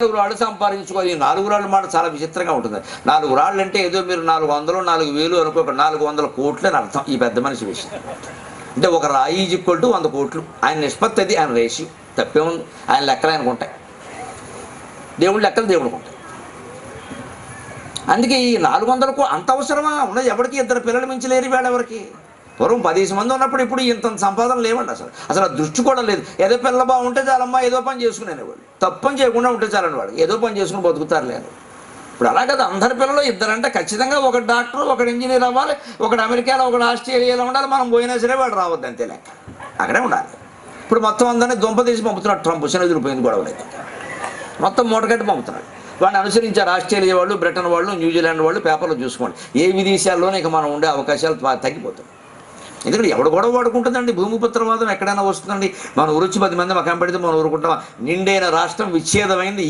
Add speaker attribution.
Speaker 1: 4 రాళ్ళు సంపాదించుకోవాలి. 4 రాళ్ళ మాట చాలా విచిత్రంగా ఉంటుంది. 4 రాళ్ళు అంటే ఏదో మీరు 400 4,000 అనుకోక 400 కోట్లు అని అర్థం ఈ పెద్ద మనిషి విషయం. అంటే ఒక రాయి ఈజ్ ఈక్వల్ టు 100 కోట్లు. ఆయన నిష్పత్తి అది, ఆయన రేషియో. తప్పేముంది? ఆయన లెక్కలు ఆయనకు ఉంటాయి, దేవుడి లెక్కలు దేవుడికి ఉంటాయి. అందుకే ఈ 400 అంత అవసరమా ఉన్నది? ఎవరికి 2 పిల్లలు మించలేరు వేళ ఎవరికి. పూర్వం 10 మంది ఉన్నప్పుడు ఇప్పుడు ఇంత సంపాదన లేవండి. అసలు ఆ దృష్టి కూడా లేదు. ఏదో పిల్ల బాగుంటే చాలమ్మా, ఏదో పని చేసుకునేవాళ్ళు. తప్పని చేయకుండా ఉంటే చాలని వాడు ఏదో పని చేసుకుని బతుకుతారు లేదు. ఇప్పుడు అలా కదా, అందరి పిల్లలు 2 అంటే ఖచ్చితంగా ఒక డాక్టర్, ఒకడు ఇంజనీర్ అవ్వాలి, ఒకడు అమెరికాలో, ఒకడు ఆస్ట్రేలియాలో ఉండాలి. మనం పోయినా సరే వాడు రావద్దు, అంతే లెక్క. అక్కడే ఉండాలి. ఇప్పుడు మొత్తం అందరినీ దుంప తీసి పంపుతున్నాడు ట్రంప్. శనెదురిపోయింది గొడవ లేదు, మొత్తం మూటగట్టి పంపుతున్నాడు. వాడిని అనుసరించారు ఆస్ట్రేలియా వాళ్ళు, బ్రిటన్ వాళ్ళు, న్యూజిలాండ్ వాళ్ళు. పేపర్లో చూసుకోండి. ఏ విదేశాల్లోనే ఇక మనం ఉండే అవకాశాలు తగ్గిపోతాయి. ఎందుకంటే ఎవడు గొడవ పడుకుంటుందండి? భూమిపుత్రవాదం ఎక్కడైనా వస్తుందండి? మన ఊరొచ్చి 10 మంది మకం పెడితే మనం ఊరుకుంటాం? నిండైన రాష్ట్రం విచ్ఛేదమైంది.